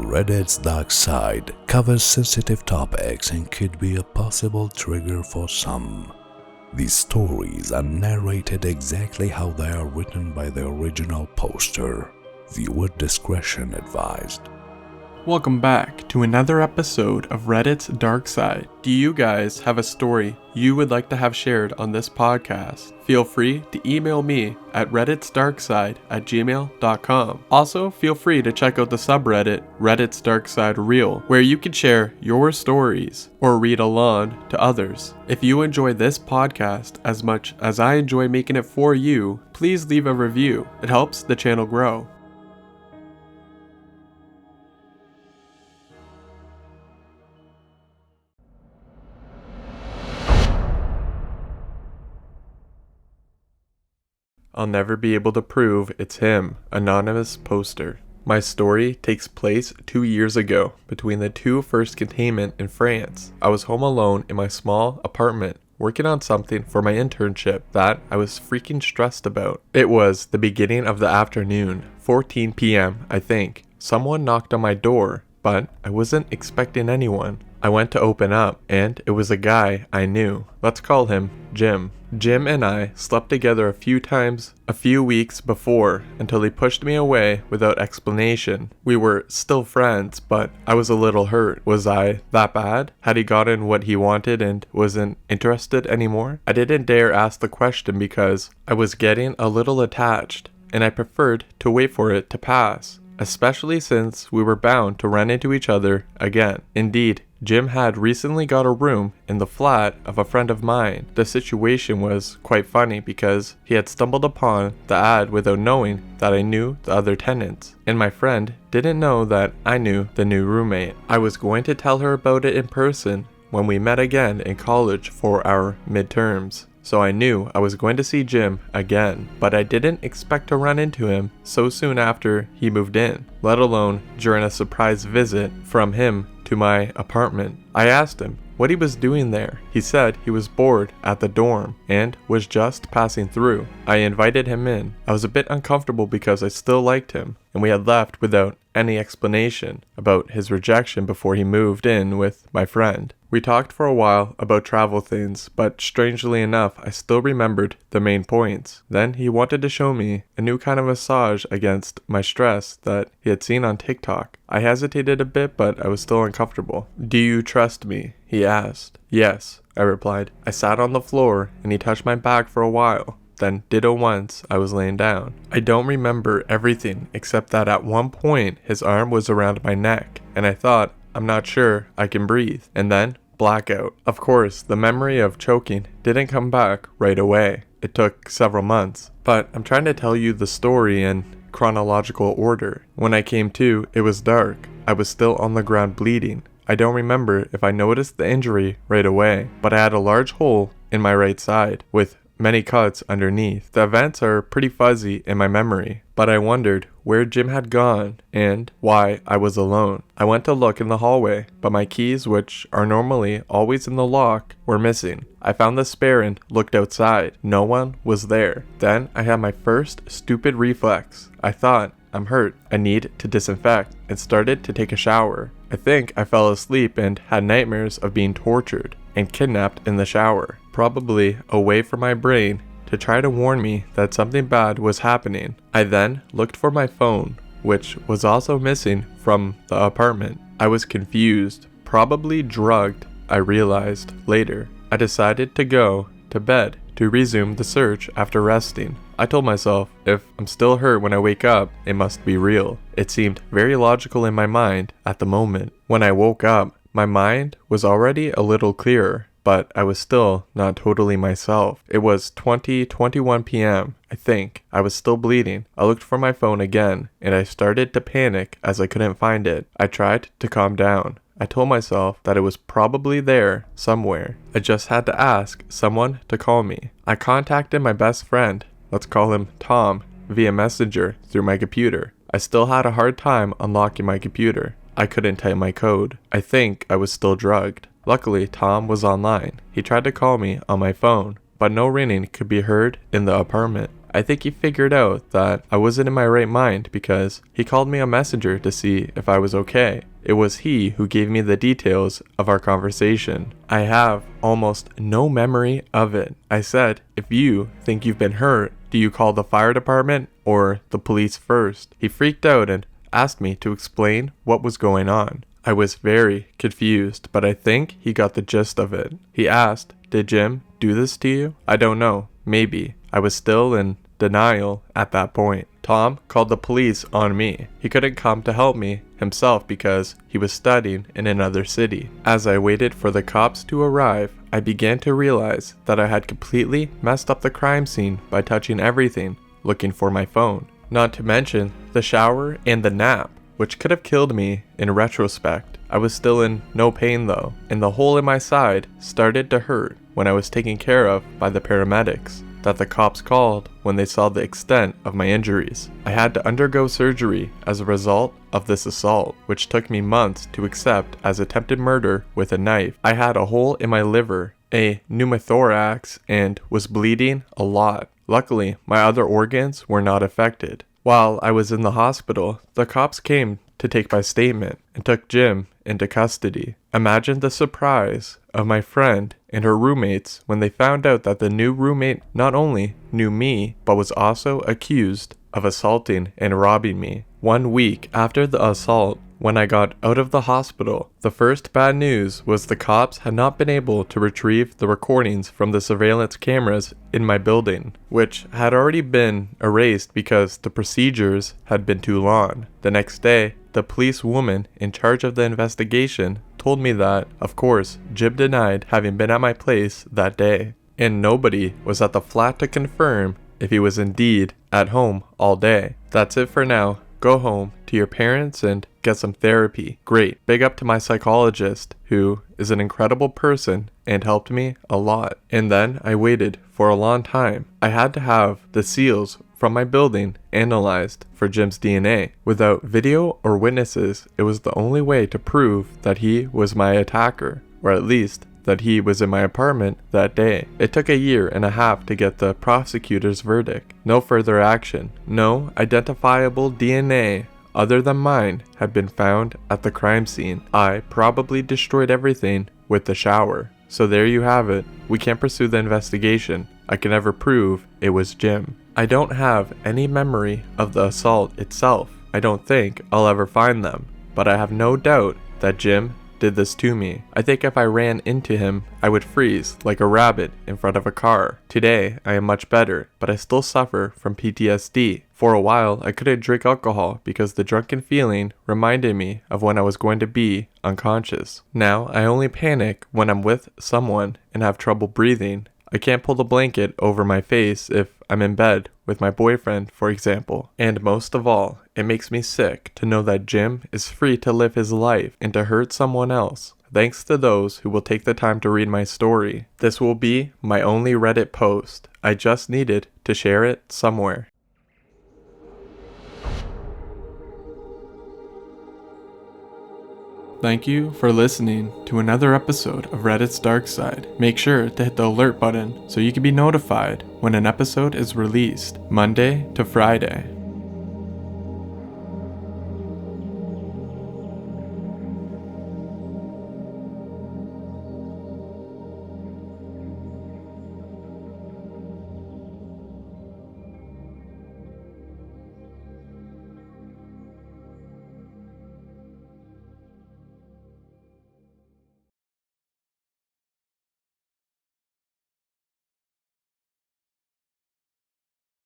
Reddit's dark side covers sensitive topics and could be a possible trigger for some. These stories are narrated exactly how they are written by the original poster. Viewer discretion advised. Welcome back to another episode of Reddit's Dark Side. Do you guys have a story you would like to have shared on this podcast? Feel free to email me at redditsdarkside@gmail.com. Also, feel free to check out the subreddit Reddit's Dark Side Real, where you can share your stories or read along to others. If you enjoy this podcast as much as I enjoy making it for you, please leave a review. It helps the channel grow. I'll never be able to prove it's him. Anonymous poster. My story takes place 2 years ago, between the two first containment in France. I was home alone in my small apartment, working on something for my internship that I was freaking stressed about. It was the beginning of the afternoon, 14 p.m. I think. Someone knocked on my door, but I wasn't expecting anyone. I went to open up, and it was a guy I knew. Let's call him Jim. Jim and I slept together a few times a few weeks before until he pushed me away without explanation. We were still friends, but I was a little hurt. Was I that bad? Had he gotten what he wanted and wasn't interested anymore? I didn't dare ask the question because I was getting a little attached, and I preferred to wait for it to pass, especially since we were bound to run into each other again. Indeed, Jim had recently got a room in the flat of a friend of mine. The situation was quite funny because he had stumbled upon the ad without knowing that I knew the other tenants, and my friend didn't know that I knew the new roommate. I was going to tell her about it in person when we met again in college for our midterms. So I knew I was going to see Jim again, but I didn't expect to run into him so soon after he moved in, let alone during a surprise visit from him to my apartment. I asked him what he was doing there. He said he was bored at the dorm and was just passing through. I invited him in. I was a bit uncomfortable because I still liked him, and we had left without any explanation about his rejection before he moved in with my friend. We talked for a while about travel things, but strangely enough, I still remembered the main points. Then he wanted to show me a new kind of massage against my stress that he had seen on TikTok. I hesitated a bit, but I was still uncomfortable. "Do you trust me?" he asked. "Yes," I replied. I sat on the floor and he touched my back for a while. Then ditto once I was laying down. I don't remember everything except that at one point his arm was around my neck and I thought, I'm not sure I can breathe. And then blackout. Of course, the memory of choking didn't come back right away. It took several months. But I'm trying to tell you the story in chronological order. When I came to, it was dark. I was still on the ground bleeding. I don't remember if I noticed the injury right away, but I had a large hole in my right side with many cuts underneath. The events are pretty fuzzy in my memory, but I wondered where Jim had gone and why I was alone. I went to look in the hallway, but my keys, which are normally always in the lock, were missing. I found the spare and looked outside. No one was there. Then I had my first stupid reflex. I thought, I'm hurt. I need to disinfect, and started to take a shower. I think I fell asleep and had nightmares of being tortured and kidnapped in the shower, probably a way for my brain to try to warn me that something bad was happening. I then looked for my phone, which was also missing from the apartment. I was confused, probably drugged, I realized later. I decided to go to bed to resume the search after resting. I told myself, if I'm still hurt when I wake up, it must be real. It seemed very logical in my mind at the moment. When I woke up, my mind was already a little clearer, but I was still not totally myself. It was 21 p.m., I think. I was still bleeding. I looked for my phone again, and I started to panic as I couldn't find it. I tried to calm down. I told myself that it was probably there somewhere. I just had to ask someone to call me. I contacted my best friend, let's call him Tom, via Messenger through my computer. I still had a hard time unlocking my computer. I couldn't type my code. I think I was still drugged. Luckily, Tom was online. He tried to call me on my phone, but no ringing could be heard in the apartment. I think he figured out that I wasn't in my right mind because he called me a messenger to see if I was okay. It was he who gave me the details of our conversation. I have almost no memory of it. I said, if you think you've been hurt, do you call the fire department or the police first? He freaked out and asked me to explain what was going on. I was very confused, but I think he got the gist of it. He asked, did Jim do this to you? I don't know. Maybe. I was still in denial at that point. Tom called the police on me. He couldn't come to help me himself because he was studying in another city. As I waited for the cops to arrive, I began to realize that I had completely messed up the crime scene by touching everything, looking for my phone. Not to mention the shower and the nap, which could have killed me in retrospect. I was still in no pain though, and the hole in my side started to hurt when I was taken care of by the paramedics that the cops called when they saw the extent of my injuries. I had to undergo surgery as a result of this assault, which took me months to accept as attempted murder with a knife. I had a hole in my liver, a pneumothorax, and was bleeding a lot. Luckily, my other organs were not affected. While I was in the hospital, the cops came to take my statement and took Jim into custody. Imagine the surprise of my friend and her roommates when they found out that the new roommate not only knew me, but was also accused of assaulting and robbing me. 1 week after the assault, when I got out of the hospital, the first bad news was the cops had not been able to retrieve the recordings from the surveillance cameras in my building, which had already been erased because the procedures had been too long. The next day, the police woman in charge of the investigation told me that, of course, Jim denied having been at my place that day, and nobody was at the flat to confirm if he was indeed at home all day. That's it for now. Go home to your parents and get some therapy. Great. Big up to my psychologist, who is an incredible person and helped me a lot. And then I waited for a long time. I had to have the seals from my building analyzed for Jim's DNA. Without video or witnesses, it was the only way to prove that he was my attacker, or at least that he was in my apartment that day. It took 1.5 years to get the prosecutor's verdict. No further action. No identifiable DNA other than mine had been found at the crime scene. I probably destroyed everything with the shower. So there you have it. We can't pursue the investigation. I can never prove it was Jim. I don't have any memory of the assault itself. I don't think I'll ever find them, but I have no doubt that Jim did this to me. I think if I ran into him, I would freeze like a rabbit in front of a car. Today, I am much better, but I still suffer from PTSD. For a while, I couldn't drink alcohol because the drunken feeling reminded me of when I was going to be unconscious. Now, I only panic when I'm with someone and have trouble breathing. I can't pull the blanket over my face if I'm in bed with my boyfriend, for example. And most of all, it makes me sick to know that Jim is free to live his life and to hurt someone else. Thanks to those who will take the time to read my story. This will be my only Reddit post. I just needed to share it somewhere. Thank you for listening to another episode of Reddit's Dark Side. Make sure to hit the alert button so you can be notified when an episode is released, Monday to Friday.